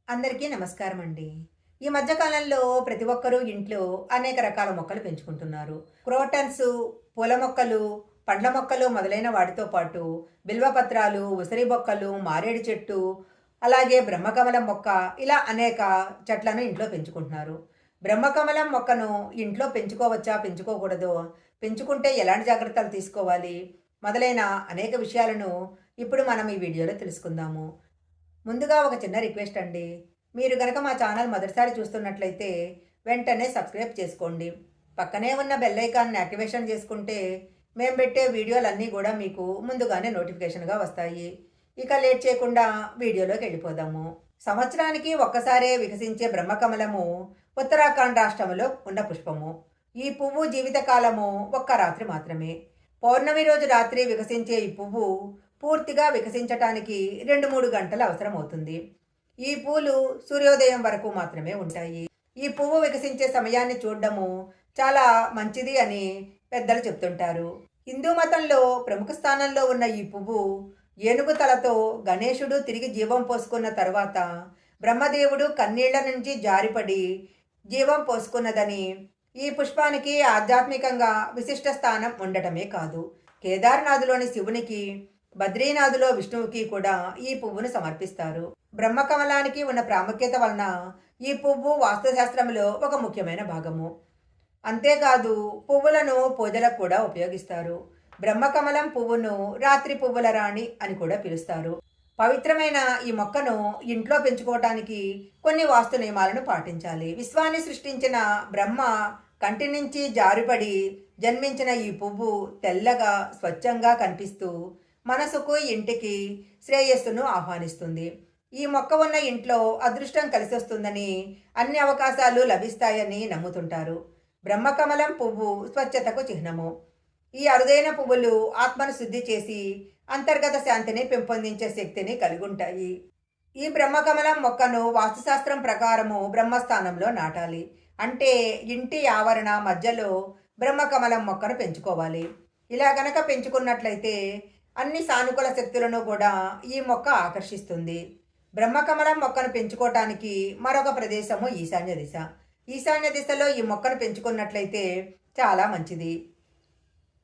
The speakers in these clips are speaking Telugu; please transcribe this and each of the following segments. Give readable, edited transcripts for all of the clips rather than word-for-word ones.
అందరికీ నమస్కారం అండి. ఈ మధ్య కాలంలో ప్రతి ఒక్కరూ ఇంట్లో అనేక రకాల మొక్కలు పెంచుకుంటున్నారు. క్రోటన్స్, పూల మొక్కలు, పండ్ల మొక్కలు మొదలైన వాటితో పాటు బిల్వపత్రాలు, ఉసిరి మొక్కలు, మారేడు చెట్టు, అలాగే బ్రహ్మకమలం మొక్క ఇలా అనేక చెట్లను ఇంట్లో పెంచుకుంటున్నారు. బ్రహ్మకమలం మొక్కను ఇంట్లో పెంచుకోవచ్చా? పెంచుకోకూడదో? పెంచుకుంటే ఎలాంటి జాగ్రత్తలు తీసుకోవాలి? మొదలైన అనేక విషయాలను ఇప్పుడు మనం ఈ వీడియోలో తెలుసుకుందాము. ముందుగా ఒక చిన్న రిక్వెస్ట్ అండి. మీరు గనక మా ఛానల్ మొదటిసారి చూస్తున్నట్లయితే వెంటనే సబ్స్క్రైబ్ చేసుకోండి. పక్కనే ఉన్న బెల్ ఐకాన్ని యాక్టివేషన్ చేసుకుంటే మేము పెట్టే వీడియోలన్నీ కూడా మీకు ముందుగానే నోటిఫికేషన్గా వస్తాయి. ఇక లేట్ చేయకుండా వీడియోలోకి వెళ్ళిపోదాము. సంవత్సరానికి ఒక్కసారే వికసించే బ్రహ్మకమలము ఉత్తరాఖండ్ రాష్ట్రంలో ఉన్న పుష్పము. ఈ పువ్వు జీవితకాలము ఒక్క రాత్రి మాత్రమే. పౌర్ణమి రోజు రాత్రి వికసించే ఈ పువ్వు పూర్తిగా వికసించటానికి 2-3 గంటలు అవసరమవుతుంది. ఈ పూలు సూర్యోదయం వరకు మాత్రమే ఉంటాయి. ఈ పువ్వు వికసించే సమయాన్ని చూడడము చాలా మంచిది అని పెద్దలు చెప్తుంటారు. హిందూ మతంలో ప్రముఖ స్థానంలో ఉన్న ఈ పువ్వు ఏనుగు తలతో గణేశుడు తిరిగి జీవం పోసుకున్న తర్వాత బ్రహ్మదేవుడు కన్నీళ్ల నుంచి జారిపడి జీవం పోసుకున్నదని, ఈ పుష్పానికి ఆధ్యాత్మికంగా విశిష్ట స్థానం ఉండటమే కాదు, కేదార్నాథ్లోని శివునికి, బద్రీనాథులో విష్ణువుకి కూడా ఈ పువ్వును సమర్పిస్తారు. బ్రహ్మకమలానికి ఉన్న ప్రాముఖ్యత వలన ఈ పువ్వు వాస్తుశాస్త్రంలో ఒక ముఖ్యమైన భాగము. అంతేకాదు పువ్వులను పూజలకు కూడా ఉపయోగిస్తారు. బ్రహ్మకమలం పువ్వును రాత్రి పువ్వుల రాణి అని కూడా పిలుస్తారు. పవిత్రమైన ఈ మొక్కను ఇంట్లో పెంచుకోవటానికి కొన్ని వాస్తు నియమాలను పాటించాలి. విశ్వాన్ని సృష్టించిన బ్రహ్మ కంటి నుంచి జారిపడి జన్మించిన ఈ పువ్వు తెల్లగా స్వచ్ఛంగా కనిపిస్తూ మనసుకు, ఇంటికి శ్రేయస్సును ఆహ్వానిస్తుంది. ఈ మొక్క ఉన్న ఇంట్లో అదృష్టం కలిసొస్తుందని, అన్ని అవకాశాలు లభిస్తాయని నమ్ముతుంటారు. బ్రహ్మకమలం పువ్వు స్వచ్ఛతకు చిహ్నము. ఈ అరుదైన పువ్వులు ఆత్మను శుద్ధి చేసి అంతర్గత శాంతిని పెంపొందించే శక్తిని కలిగి ఉంటాయి. ఈ బ్రహ్మకమలం మొక్కను వాస్తుశాస్త్రం ప్రకారము బ్రహ్మస్థానంలో నాటాలి. అంటే ఇంటి ఆవరణ మధ్యలో బ్రహ్మకమలం మొక్కను పెంచుకోవాలి. ఇలా గనక పెంచుకున్నట్లయితే అన్ని సానుకూల శక్తులను కూడా ఈ మొక్క ఆకర్షిస్తుంది. బ్రహ్మకమలం మొక్కను పెంచుకోవటానికి మరొక ప్రదేశము ఈశాన్య దిశ. ఈశాన్య దిశలో ఈ మొక్కను పెంచుకున్నట్లయితే చాలా మంచిది.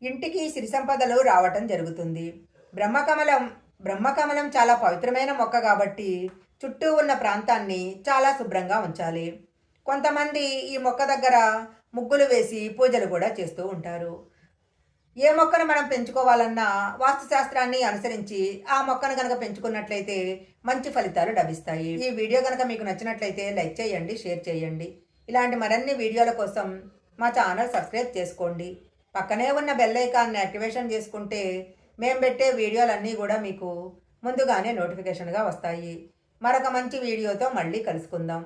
ఇంటికి సిరి సంపదలు రావటం జరుగుతుంది. బ్రహ్మకమలం చాలా పవిత్రమైన మొక్క కాబట్టి చుట్టూ ఉన్న ప్రాంతాన్ని చాలా శుభ్రంగా ఉంచాలి. కొంతమంది ఈ మొక్క దగ్గర ముగ్గులు వేసి పూజలు కూడా చేస్తూ ఉంటారు. ఏ మొక్కను మనం పెంచుకోవాలన్నా వాస్తుశాస్త్రాన్ని అనుసరించి ఆ మొక్కను కనుక పెంచుకున్నట్లయితే మంచి ఫలితాలు లభిస్తాయి. ఈ వీడియో కనుక మీకు నచ్చినట్లయితే లైక్ చేయండి, షేర్ చేయండి. ఇలాంటి మరిన్ని వీడియోల కోసం మా ఛానల్ సబ్స్క్రైబ్ చేసుకోండి. పక్కనే ఉన్న బెల్ ఐకాన్ని యాక్టివేషన్ చేసుకుంటే మేము పెట్టే వీడియోలన్నీ కూడా మీకు ముందుగానే నోటిఫికేషన్గా వస్తాయి. మరొక మంచి వీడియోతో మళ్ళీ కలుసుకుందాం.